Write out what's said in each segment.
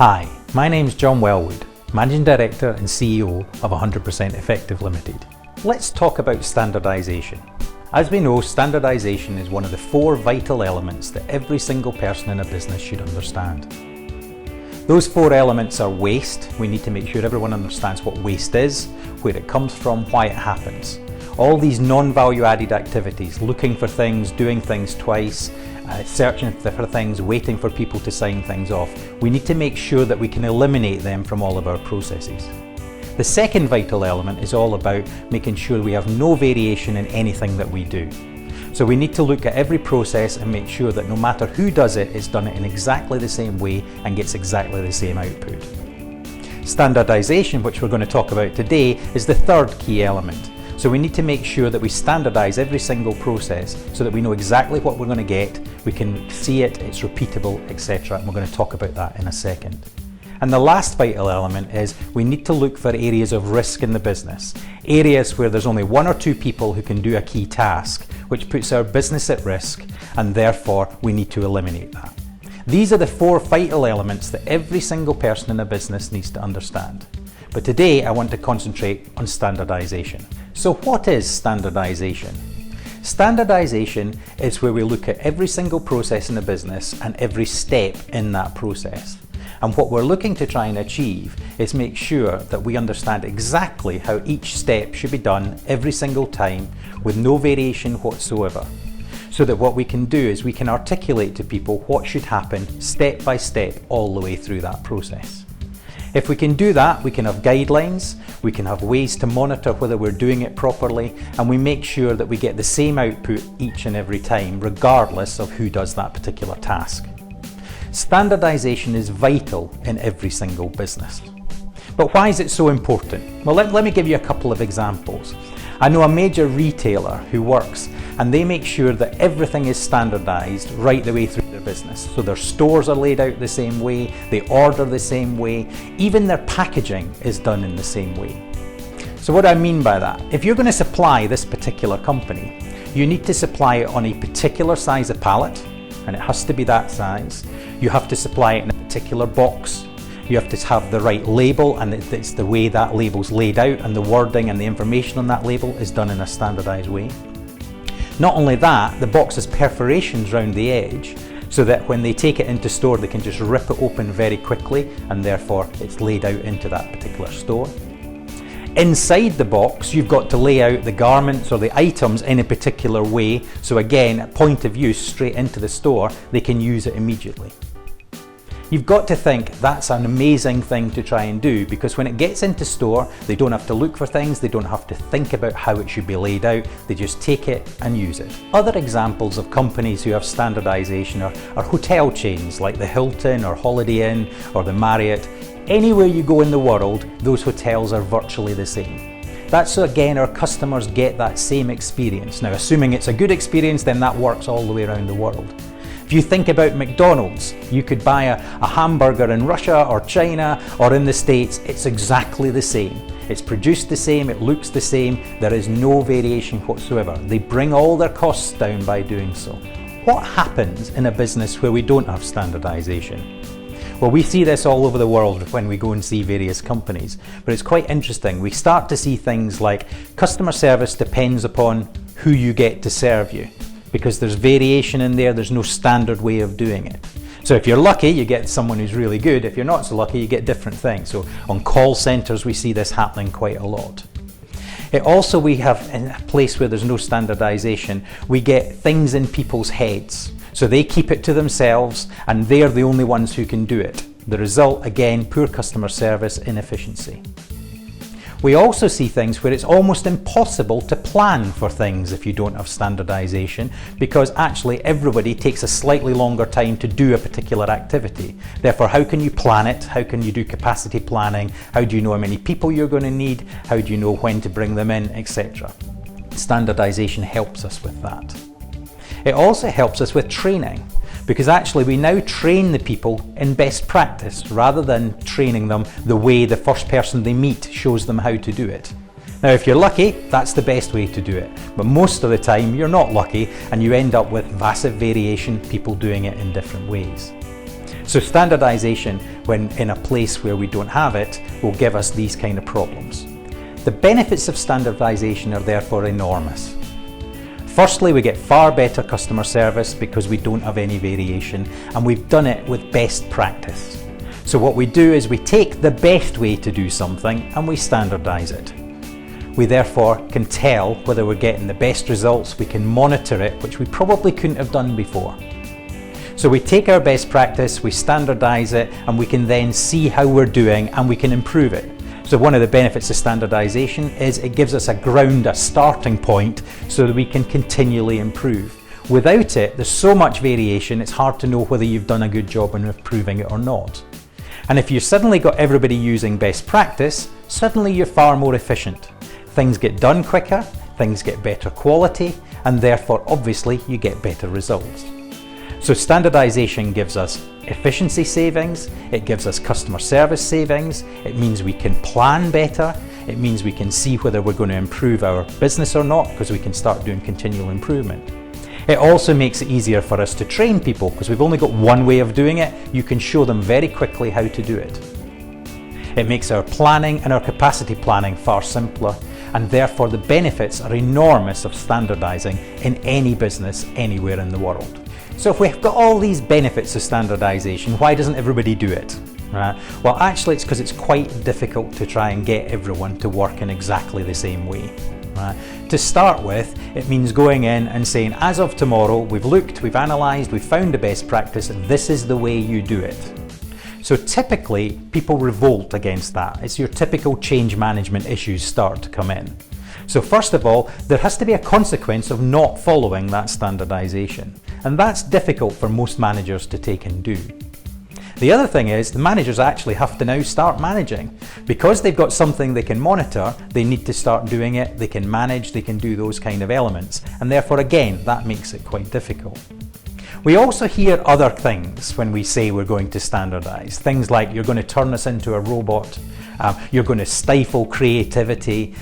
Hi, my name's John Wellwood, Managing Director and CEO of 100% Effective Limited. Let's talk about standardisation. As we know, standardisation is one of the 4 vital elements that every single person in a business should understand. Those 4 elements are waste. We need to make sure everyone understands what waste is, where it comes from, why it happens. All these non-value added activities, looking for things, doing things twice, searching for things, waiting for people to sign things off. We need to make sure that we can eliminate them from all of our processes. The second vital element is all about making sure we have no variation in anything that we do. So we need to look at every process and make sure that no matter who does it, it's done it in exactly the same way and gets exactly the same output. Standardisation, which we're going to talk about today, is the third key element. So we need to make sure that we standardise every single process so that we know exactly what we're going to get, we can see it, it's repeatable, etc. And we're going to talk about that in a second. And the last vital element is we need to look for areas of risk in the business, areas where there's only 1 or 2 people who can do a key task, which puts our business at risk, and therefore we need to eliminate that. These are the 4 vital elements that every single person in a business needs to understand. But today I want to concentrate on standardisation. So what is standardisation? Standardisation is where we look at every single process in a business and every step in that process. And what we're looking to try and achieve is make sure that we understand exactly how each step should be done every single time with no variation whatsoever. So that what we can do is we can articulate to people what should happen step by step all the way through that process. If we can do that, we can have guidelines, we can have ways to monitor whether we're doing it properly, and we make sure that we get the same output each and every time, regardless of who does that particular task. Standardisation is vital in every single business. But why is it so important? Well, let me give you a couple of examples. I know a major retailer who works and they make sure that everything is standardised right the way through their business. So their stores are laid out the same way, they order the same way, even their packaging is done in the same way. So what do I mean by that? If you're going to supply this particular company, you need to supply it on a particular size of pallet, and it has to be that size. You have to supply it in a particular box. You have to have the right label, and it's the way that label's laid out, and the wording and the information on that label is done in a standardised way. Not only that, the box has perforations around the edge so that when they take it into store they can just rip it open very quickly, and therefore it's laid out into that particular store. Inside the box you've got to lay out the garments or the items in a particular way, so again, at point of use straight into the store, they can use it immediately. You've got to think that's an amazing thing to try and do, because when it gets into store, they don't have to look for things, they don't have to think about how it should be laid out, they just take it and use it. Other examples of companies who have standardisation are hotel chains like the Hilton or Holiday Inn or the Marriott. Anywhere you go in the world, those hotels are virtually the same. That's so again our customers get that same experience. Now, assuming it's a good experience, then that works all the way around the world. If you think about McDonald's, you could buy a hamburger in Russia or China or in the States, it's exactly the same. It's produced the same, it looks the same, there is no variation whatsoever. They bring all their costs down by doing so. What happens in a business where we don't have standardisation? Well, we see this all over the world when we go and see various companies, but it's quite interesting. We start to see things like customer service depends upon who you get to serve you, because there's variation in there, there's no standard way of doing it. So if you're lucky, you get someone who's really good. If you're not so lucky, you get different things. So on call centres, we see this happening quite a lot. We have, in a place where there's no standardisation, we get things in people's heads. So they keep it to themselves and they're the only ones who can do it. The result, again, poor customer service, inefficiency. We also see things where it's almost impossible to plan for things if you don't have standardisation, because actually everybody takes a slightly longer time to do a particular activity. Therefore, how can you plan it? How can you do capacity planning? How do you know how many people you're going to need? How do you know when to bring them in, etc. Standardisation helps us with that. It also helps us with training, because actually we now train the people in best practice rather than training them the way the first person they meet shows them how to do it. Now, if you're lucky, that's the best way to do it, but most of the time you're not lucky and you end up with massive variation, people doing it in different ways. So standardisation, when in a place where we don't have it, will give us these kind of problems. The benefits of standardisation are therefore enormous. Firstly, we get far better customer service because we don't have any variation, and we've done it with best practice. So what we do is we take the best way to do something and we standardise it. We therefore can tell whether we're getting the best results, we can monitor it, which we probably couldn't have done before. So we take our best practice, we standardise it, and we can then see how we're doing and we can improve it. So one of the benefits of standardisation is it gives us a starting point, so that we can continually improve. Without it, there's so much variation, it's hard to know whether you've done a good job in improving it or not. And if you've suddenly got everybody using best practice, suddenly you're far more efficient. Things get done quicker, things get better quality, and therefore obviously you get better results. So standardisation gives us efficiency savings, it gives us customer service savings, it means we can plan better, it means we can see whether we're going to improve our business or not, because we can start doing continual improvement. It also makes it easier for us to train people, because we've only got one way of doing it. You can show them very quickly how to do it. It makes our planning and our capacity planning far simpler, and therefore the benefits are enormous of standardising in any business anywhere in the world. So if we've got all these benefits of standardisation, why doesn't everybody do it? Well, actually it's because it's quite difficult to try and get everyone to work in exactly the same way. To start with, it means going in and saying, as of tomorrow, we've looked, we've analysed, we've found the best practice, this is the way you do it. So typically, people revolt against that. It's your typical change management issues start to come in. So first of all, there has to be a consequence of not following that standardisation. And that's difficult for most managers to take and do. The other thing is, the managers actually have to now start managing. Because they've got something they can monitor, they need to start doing it, they can manage, they can do those kind of elements. And therefore, again, that makes it quite difficult. We also hear other things when we say we're going to standardise. Things like, you're going to turn us into a robot, you're going to stifle creativity,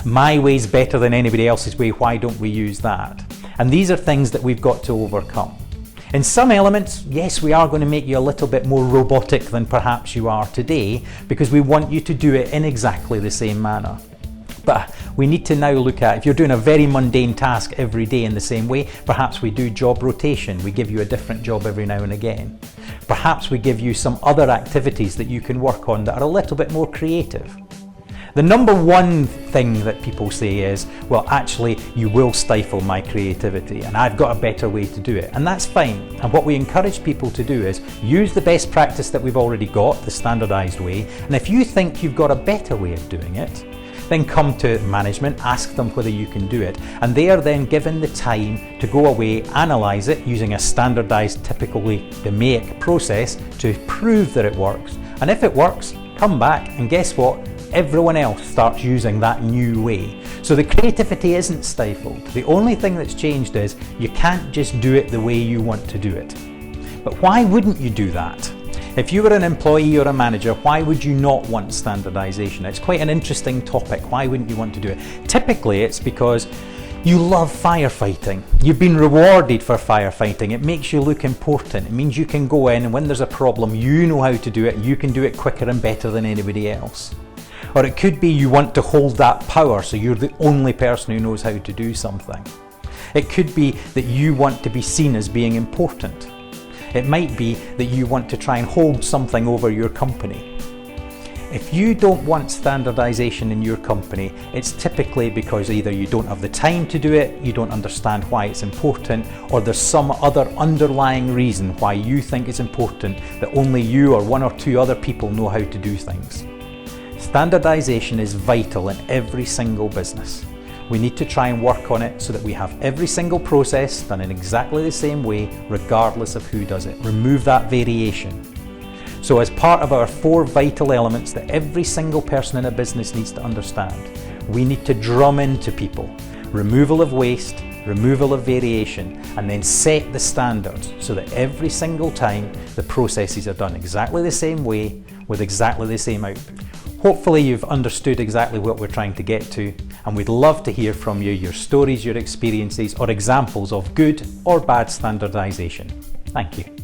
my way's better than anybody else's way, why don't we use that? And these are things that we've got to overcome. In some elements, yes, we are going to make you a little bit more robotic than perhaps you are today, because we want you to do it in exactly the same manner. But we need to now look at, if you're doing a very mundane task every day in the same way, perhaps we do job rotation. We give you a different job every now and again. Perhaps we give you some other activities that you can work on that are a little bit more creative. The number one thing that people say is, well, actually, you will stifle my creativity and I've got a better way to do it. And that's fine. And what we encourage people to do is use the best practice that we've already got, the standardised way. And if you think you've got a better way of doing it, then come to management, ask them whether you can do it. And they are then given the time to go away, analyse it using a standardised, typically DMAIC process to prove that it works. And if it works, come back and guess what? Everyone else starts using that new way. So the creativity isn't stifled. The only thing that's changed is you can't just do it the way you want to do it. But why wouldn't you do that? If you were an employee or a manager, why would you not want standardisation? It's quite an interesting topic. Why wouldn't you want to do it? Typically, it's because you love firefighting. You've been rewarded for firefighting. It makes you look important. It means you can go in and when there's a problem, you know how to do it. You can do it quicker and better than anybody else. Or it could be you want to hold that power, so you're the only person who knows how to do something. It could be that you want to be seen as being important. It might be that you want to try and hold something over your company. If you don't want standardisation in your company, it's typically because either you don't have the time to do it, you don't understand why it's important, or there's some other underlying reason why you think it's important that only you or one or two other people know how to do things. Standardisation is vital in every single business. We need to try and work on it so that we have every single process done in exactly the same way, regardless of who does it. Remove that variation. So as part of our 4 vital elements that every single person in a business needs to understand, we need to drum into people removal of waste, removal of variation, and then set the standards so that every single time the processes are done exactly the same way with exactly the same output. Hopefully you've understood exactly what we're trying to get to, and we'd love to hear from you, your stories, your experiences, or examples of good or bad standardisation. Thank you.